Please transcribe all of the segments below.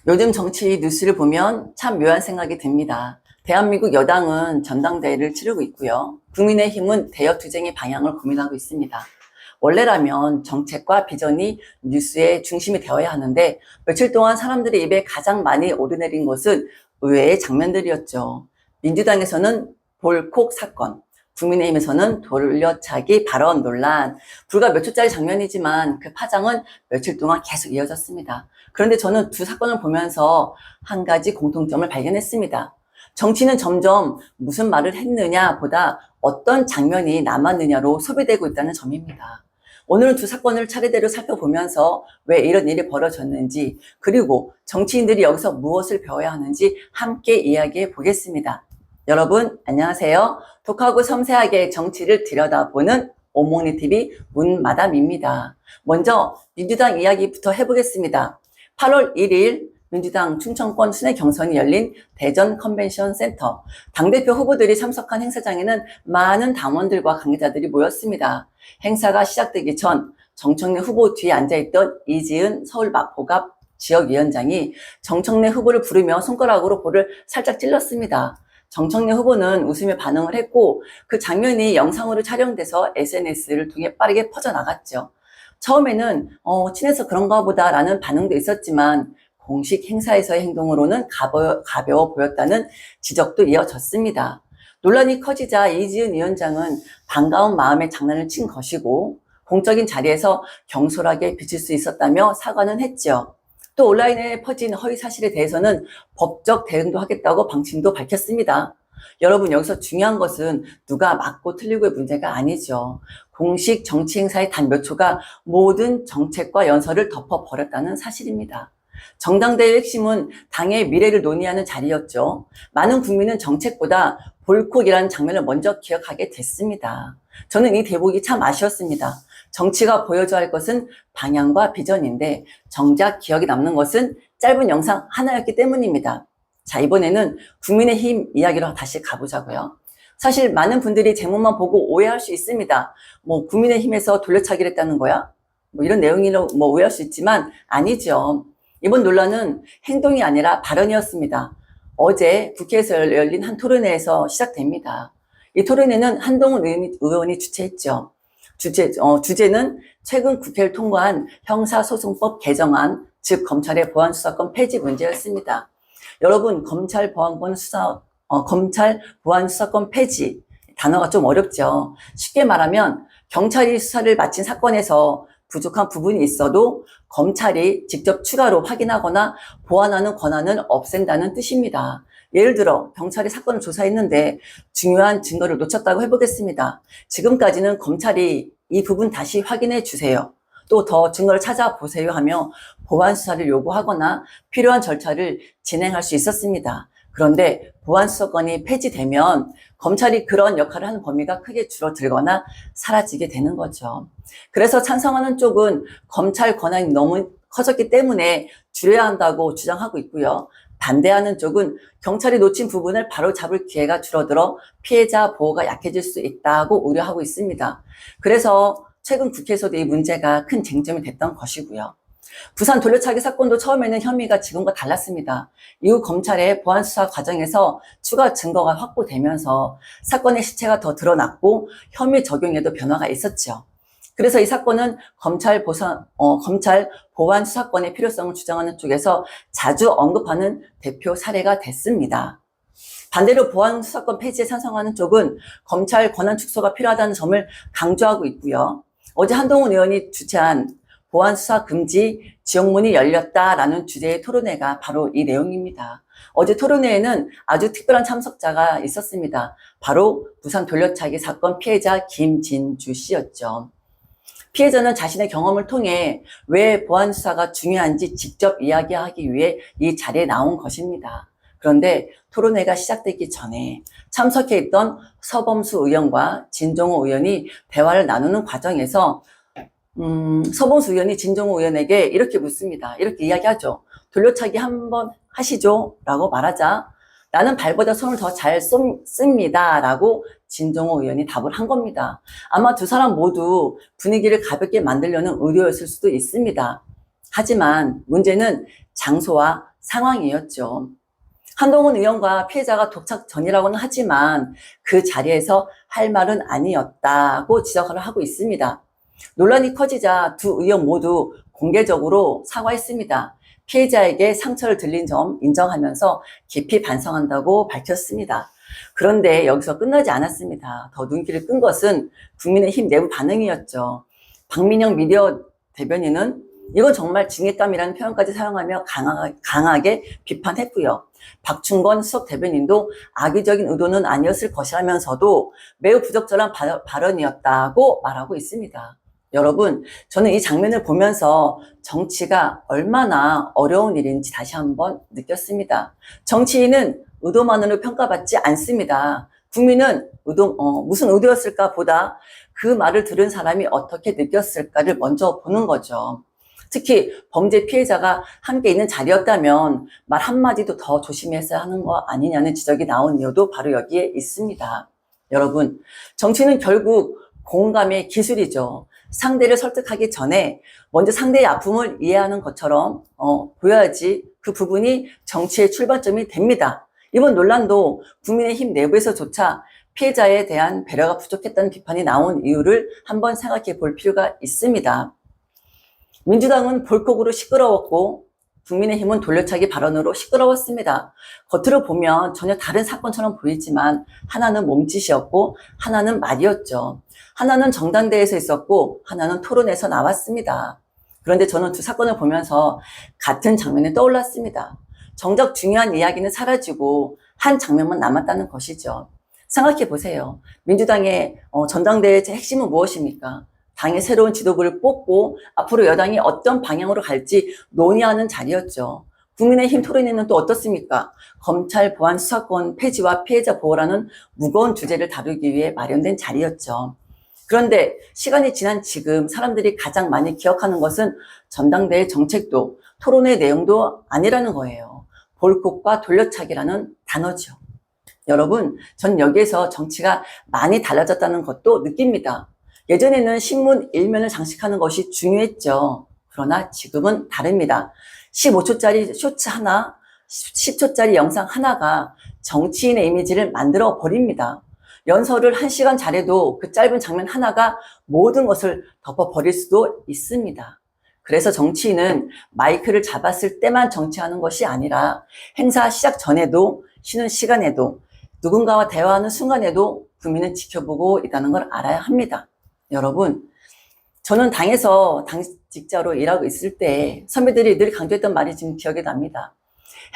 요즘 정치 뉴스를 보면 참 묘한 생각이 듭니다. 대한민국 여당은 전당대회를 치르고 있고요. 국민의힘은 대여 투쟁의 방향을 고민하고 있습니다. 원래라면 정책과 비전이 뉴스의 중심이 되어야 하는데 며칠 동안 사람들의 입에 가장 많이 오르내린 것은 의외의 장면들이었죠. 민주당에서는 볼콕 사건, 국민의힘에서는 돌려차기 발언 논란, 불과 몇 초짜리 장면이지만 그 파장은 며칠 동안 계속 이어졌습니다. 그런데 저는 두 사건을 보면서 한 가지 공통점을 발견했습니다. 정치는 점점 무슨 말을 했느냐 보다 어떤 장면이 남았느냐로 소비되고 있다는 점입니다. 오늘은 두 사건을 차례대로 살펴보면서 왜 이런 일이 벌어졌는지, 그리고 정치인들이 여기서 무엇을 배워야 하는지 함께 이야기해 보겠습니다. 여러분 안녕하세요. 독하고 섬세하게 정치를 들여다보는 오목니TV 문마담입니다. 먼저 민주당 이야기부터 해보겠습니다. 8월 1일 민주당 충청권 순회 경선이 열린 대전 컨벤션 센터, 당대표 후보들이 참석한 행사장에는 많은 당원들과 관계자들이 모였습니다. 행사가 시작되기 전 정청래 후보 뒤에 앉아있던 이지은 서울 마포갑 지역위원장이 정청래 후보를 부르며 손가락으로 볼을 살짝 찔렀습니다. 정청래 후보는 웃으며 반응을 했고 그 장면이 영상으로 촬영돼서 SNS를 통해 빠르게 퍼져나갔죠. 처음에는 친해서 그런가 보다 라는 반응도 있었지만 공식 행사에서의 행동으로는 가벼워 보였다는 지적도 이어졌습니다. 논란이 커지자 이지은 위원장은 반가운 마음에 장난을 친 것이고 공적인 자리에서 경솔하게 비칠 수 있었다며 사과는 했죠. 또 온라인에 퍼진 허위 사실에 대해서는 법적 대응도 하겠다고 방침도 밝혔습니다. 여러분, 여기서 중요한 것은 누가 맞고 틀리고의 문제가 아니죠. 공식 정치 행사의 단 몇 초가 모든 정책과 연설을 덮어버렸다는 사실입니다. 정당대회의 핵심은 당의 미래를 논의하는 자리였죠. 많은 국민은 정책보다 볼콕이라는 장면을 먼저 기억하게 됐습니다. 저는 이 대목이 참 아쉬웠습니다. 정치가 보여줘야 할 것은 방향과 비전인데 정작 기억에 남는 것은 짧은 영상 하나였기 때문입니다. 자, 이번에는 국민의힘 이야기로 다시 가보자고요. 사실 많은 분들이 제목만 보고 오해할 수 있습니다. 국민의힘에서 돌려차기를 했다는 거야? 이런 내용으로 오해할 수 있지만 아니죠. 이번 논란은 행동이 아니라 발언이었습니다. 어제 국회에서 열린 한 토론회에서 시작됩니다. 이 토론회는 한동훈 의원이 주최했죠. 주제는 최근 국회를 통과한 형사소송법 개정안, 즉 검찰의 보안수사권 폐지 문제였습니다. 여러분, 검찰 보안수사권 폐지, 단어가 좀 어렵죠. 쉽게 말하면 경찰이 수사를 마친 사건에서 부족한 부분이 있어도 검찰이 직접 추가로 확인하거나 보완하는 권한을 없앤다는 뜻입니다. 예를 들어 경찰이 사건을 조사했는데 중요한 증거를 놓쳤다고 해보겠습니다. 지금까지는 검찰이 이 부분 다시 확인해 주세요. 또 더 증거를 찾아보세요 하며 보완 수사를 요구하거나 필요한 절차를 진행할 수 있었습니다. 그런데 보완 수사권이 폐지되면 검찰이 그런 역할을 하는 범위가 크게 줄어들거나 사라지게 되는 거죠. 그래서 찬성하는 쪽은 검찰 권한이 너무 커졌기 때문에 줄여야 한다고 주장하고 있고요. 반대하는 쪽은 경찰이 놓친 부분을 바로잡을 기회가 줄어들어 피해자 보호가 약해질 수 있다고 우려하고 있습니다. 그래서 최근 국회에서도 이 문제가 큰 쟁점이 됐던 것이고요. 부산 돌려차기 사건도 처음에는 혐의가 지금과 달랐습니다. 이후 검찰의 보안수사 과정에서 추가 증거가 확보되면서 사건의 실체가 더 드러났고 혐의 적용에도 변화가 있었죠. 그래서 이 사건은 검찰 보안 수사권의 필요성을 주장하는 쪽에서 자주 언급하는 대표 사례가 됐습니다. 반대로 보안 수사권 폐지에 찬성하는 쪽은 검찰 권한 축소가 필요하다는 점을 강조하고 있고요. 어제 한동훈 의원이 주최한 보안 수사 금지 지역문이 열렸다라는 주제의 토론회가 바로 이 내용입니다. 어제 토론회에는 아주 특별한 참석자가 있었습니다. 바로 부산 돌려차기 사건 피해자 김진주 씨였죠. 피해자는 자신의 경험을 통해 왜 보안 수사가 중요한지 직접 이야기하기 위해 이 자리에 나온 것입니다. 그런데 토론회가 시작되기 전에 참석해 있던 서범수 의원과 진종호 의원이 대화를 나누는 과정에서 서범수 의원이 진종호 의원에게 이렇게 묻습니다. 이렇게 이야기하죠. 돌려차기 한번 하시죠? 라고 말하자 나는 발보다 손을 더 잘 씁니다. 라고 진종호 의원이 답을 한 겁니다. 아마 두 사람 모두 분위기를 가볍게 만들려는 의도였을 수도 있습니다. 하지만 문제는 장소와 상황이었죠. 한동훈 의원과 피해자가 도착 전이라고는 하지만 그 자리에서 할 말은 아니었다고 지적을 하고 있습니다. 논란이 커지자 두 의원 모두 공개적으로 사과했습니다. 피해자에게 상처를 들린 점 인정하면서 깊이 반성한다고 밝혔습니다. 그런데 여기서 끝나지 않았습니다. 더 눈길을 끈 것은 국민의힘 내부 반응이었죠. 박민영 미디어 대변인은 이건 정말 징계감이라는 표현까지 사용하며 강하게 비판했고요. 박충건 수석 대변인도 악의적인 의도는 아니었을 것이라면서도 매우 부적절한 발언이었다고 말하고 있습니다. 여러분, 저는 이 장면을 보면서 정치가 얼마나 어려운 일인지 다시 한번 느꼈습니다. 정치인은 의도만으로 평가받지 않습니다. 국민은 무슨 의도였을까 보다 그 말을 들은 사람이 어떻게 느꼈을까를 먼저 보는 거죠. 특히 범죄 피해자가 함께 있는 자리였다면 말 한마디도 더 조심했어야 하는 거 아니냐는 지적이 나온 이유도 바로 여기에 있습니다. 여러분, 정치는 결국 공감의 기술이죠. 상대를 설득하기 전에 먼저 상대의 아픔을 이해하는 것처럼 보여야지 그 부분이 정치의 출발점이 됩니다. 이번 논란도 국민의힘 내부에서조차 피해자에 대한 배려가 부족했다는 비판이 나온 이유를 한번 생각해 볼 필요가 있습니다. 민주당은 볼콕으로 시끄러웠고 국민의힘은 돌려차기 발언으로 시끄러웠습니다. 겉으로 보면 전혀 다른 사건처럼 보이지만 하나는 몸짓이었고 하나는 말이었죠. 하나는 정당대회에서 있었고 하나는 토론에서 나왔습니다. 그런데 저는 두 사건을 보면서 같은 장면이 떠올랐습니다. 정작 중요한 이야기는 사라지고 한 장면만 남았다는 것이죠. 생각해 보세요. 민주당의 전당대회의 핵심은 무엇입니까? 당의 새로운 지도부를 뽑고 앞으로 여당이 어떤 방향으로 갈지 논의하는 자리였죠. 국민의힘 토론회는 또 어떻습니까? 검찰 보안 수사권 폐지와 피해자 보호라는 무거운 주제를 다루기 위해 마련된 자리였죠. 그런데 시간이 지난 지금 사람들이 가장 많이 기억하는 것은 전당대회 정책도 토론회 내용도 아니라는 거예요. 볼콕과 돌려차기라는 단어죠. 여러분, 전 여기에서 정치가 많이 달라졌다는 것도 느낍니다. 예전에는 신문 일면을 장식하는 것이 중요했죠. 그러나 지금은 다릅니다. 15초짜리 쇼츠 하나, 10초짜리 영상 하나가 정치인의 이미지를 만들어 버립니다. 연설을 1시간 잘해도 그 짧은 장면 하나가 모든 것을 덮어버릴 수도 있습니다. 그래서 정치인은 마이크를 잡았을 때만 정치하는 것이 아니라 행사 시작 전에도, 쉬는 시간에도, 누군가와 대화하는 순간에도 국민은 지켜보고 있다는 걸 알아야 합니다. 여러분, 저는 당에서 당직자로 일하고 있을 때 선배들이 늘 강조했던 말이 지금 기억이 납니다.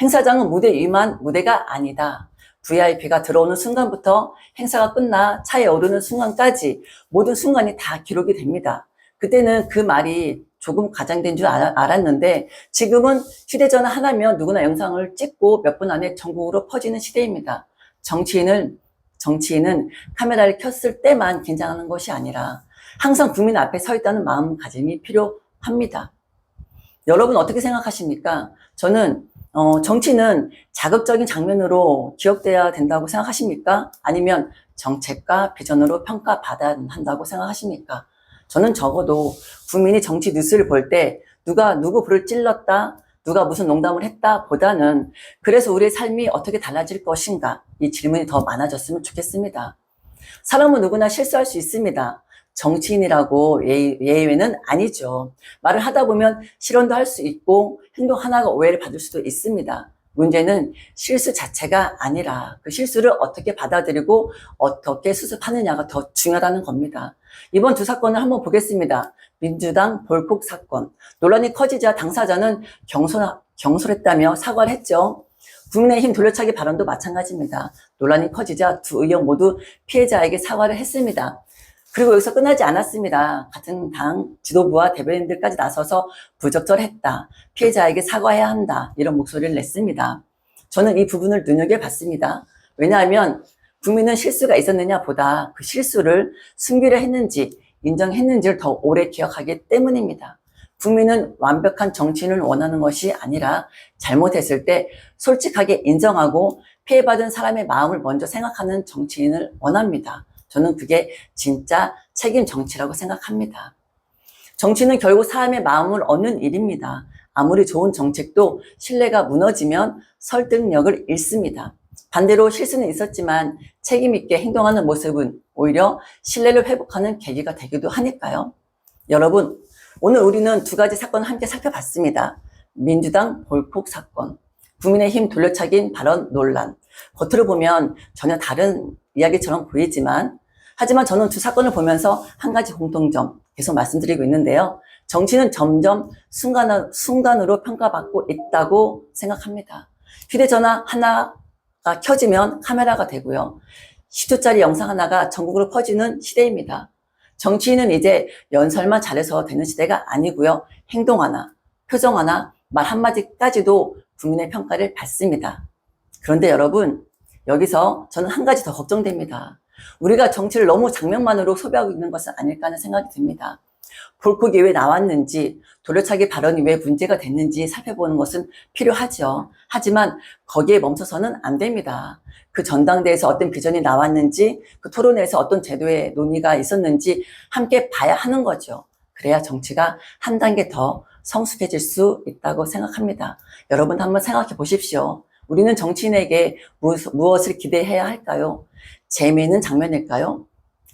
행사장은 무대 위만 무대가 아니다. VIP가 들어오는 순간부터 행사가 끝나 차에 오르는 순간까지 모든 순간이 다 기록이 됩니다. 그때는 그 말이 조금 과장된 줄 알았는데 지금은 휴대전화 하나면 누구나 영상을 찍고 몇 분 안에 전국으로 퍼지는 시대입니다. 정치인은 카메라를 켰을 때만 긴장하는 것이 아니라 항상 국민 앞에 서 있다는 마음가짐이 필요합니다. 여러분 어떻게 생각하십니까? 저는 정치는 자극적인 장면으로 기억돼야 된다고 생각하십니까? 아니면 정책과 비전으로 평가받아야 한다고 생각하십니까? 저는 적어도 국민이 정치 뉴스를 볼 때 누가 누구 불을 찔렀다, 누가 무슨 농담을 했다 보다는 그래서 우리의 삶이 어떻게 달라질 것인가 이 질문이 더 많아졌으면 좋겠습니다. 사람은 누구나 실수할 수 있습니다. 정치인이라고 예외는 아니죠. 말을 하다 보면 실언도 할 수 있고 행동 하나가 오해를 받을 수도 있습니다. 문제는 실수 자체가 아니라 그 실수를 어떻게 받아들이고 어떻게 수습하느냐가 더 중요하다는 겁니다. 이번 두 사건을 한번 보겠습니다. 민주당 볼콕 사건. 논란이 커지자 당사자는 경솔했다며 사과를 했죠. 국민의힘 돌려차기 발언도 마찬가지입니다. 논란이 커지자 두 의원 모두 피해자에게 사과를 했습니다. 그리고 여기서 끝나지 않았습니다. 같은 당 지도부와 대변인들까지 나서서 부적절했다. 피해자에게 사과해야 한다. 이런 목소리를 냈습니다. 저는 이 부분을 눈여겨봤습니다. 왜냐하면 국민은 실수가 있었느냐 보다 그 실수를 숨기려 했는지 인정했는지를 더 오래 기억하기 때문입니다. 국민은 완벽한 정치인을 원하는 것이 아니라 잘못했을 때 솔직하게 인정하고 피해받은 사람의 마음을 먼저 생각하는 정치인을 원합니다. 저는 그게 진짜 책임 정치라고 생각합니다. 정치는 결국 사람의 마음을 얻는 일입니다. 아무리 좋은 정책도 신뢰가 무너지면 설득력을 잃습니다. 반대로 실수는 있었지만 책임있게 행동하는 모습은 오히려 신뢰를 회복하는 계기가 되기도 하니까요. 여러분, 오늘 우리는 두 가지 사건을 함께 살펴봤습니다. 민주당 보이콧 사건, 국민의힘 돌려차기 발언 논란. 겉으로 보면 전혀 다른 이야기처럼 보이지만, 하지만 저는 두 사건을 보면서 한 가지 공통점 계속 말씀드리고 있는데요. 정치는 점점 순간으로 평가받고 있다고 생각합니다. 휴대전화 하나가 켜지면 카메라가 되고요. 10초짜리 영상 하나가 전국으로 퍼지는 시대입니다. 정치인은 이제 연설만 잘해서 되는 시대가 아니고요. 행동 하나, 표정 하나, 말 한마디까지도 국민의 평가를 받습니다. 그런데 여러분, 여기서 저는 한 가지 더 걱정됩니다. 우리가 정치를 너무 장면만으로 소비하고 있는 것은 아닐까 하는 생각이 듭니다. 보이콧이 왜 나왔는지, 돌려차기 발언이 왜 문제가 됐는지 살펴보는 것은 필요하죠. 하지만 거기에 멈춰서는 안 됩니다. 그 전당대회에서 어떤 비전이 나왔는지, 그 토론회에서 어떤 제도의 논의가 있었는지 함께 봐야 하는 거죠. 그래야 정치가 한 단계 더 성숙해질 수 있다고 생각합니다. 여러분 한번 생각해 보십시오. 우리는 정치인에게 무엇을 기대해야 할까요? 재미있는 장면일까요?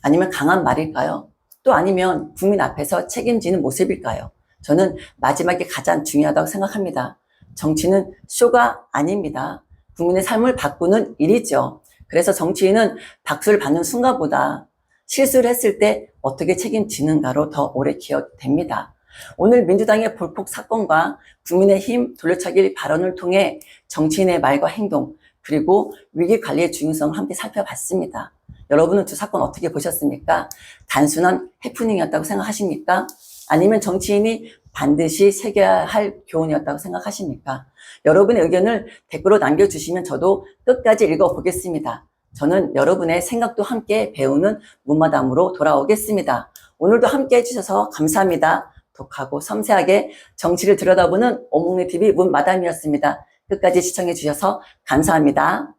아니면 강한 말일까요? 또 아니면 국민 앞에서 책임지는 모습일까요? 저는 마지막에 가장 중요하다고 생각합니다. 정치는 쇼가 아닙니다. 국민의 삶을 바꾸는 일이죠. 그래서 정치인은 박수를 받는 순간보다 실수를 했을 때 어떻게 책임지는가로 더 오래 기억됩니다. 오늘 민주당의 보이콧 사건과 국민의힘 돌려차기 발언을 통해 정치인의 말과 행동, 그리고 위기관리의 중요성을 함께 살펴봤습니다. 여러분은 두 사건 어떻게 보셨습니까? 단순한 해프닝이었다고 생각하십니까? 아니면 정치인이 반드시 새겨야 할 교훈이었다고 생각하십니까? 여러분의 의견을 댓글로 남겨주시면 저도 끝까지 읽어보겠습니다. 저는 여러분의 생각도 함께 배우는 문마담으로 돌아오겠습니다. 오늘도 함께 해주셔서 감사합니다. 독하고 섬세하게 정치를 들여다보는 오목리TV 문마담이었습니다. 끝까지 시청해 주셔서 감사합니다.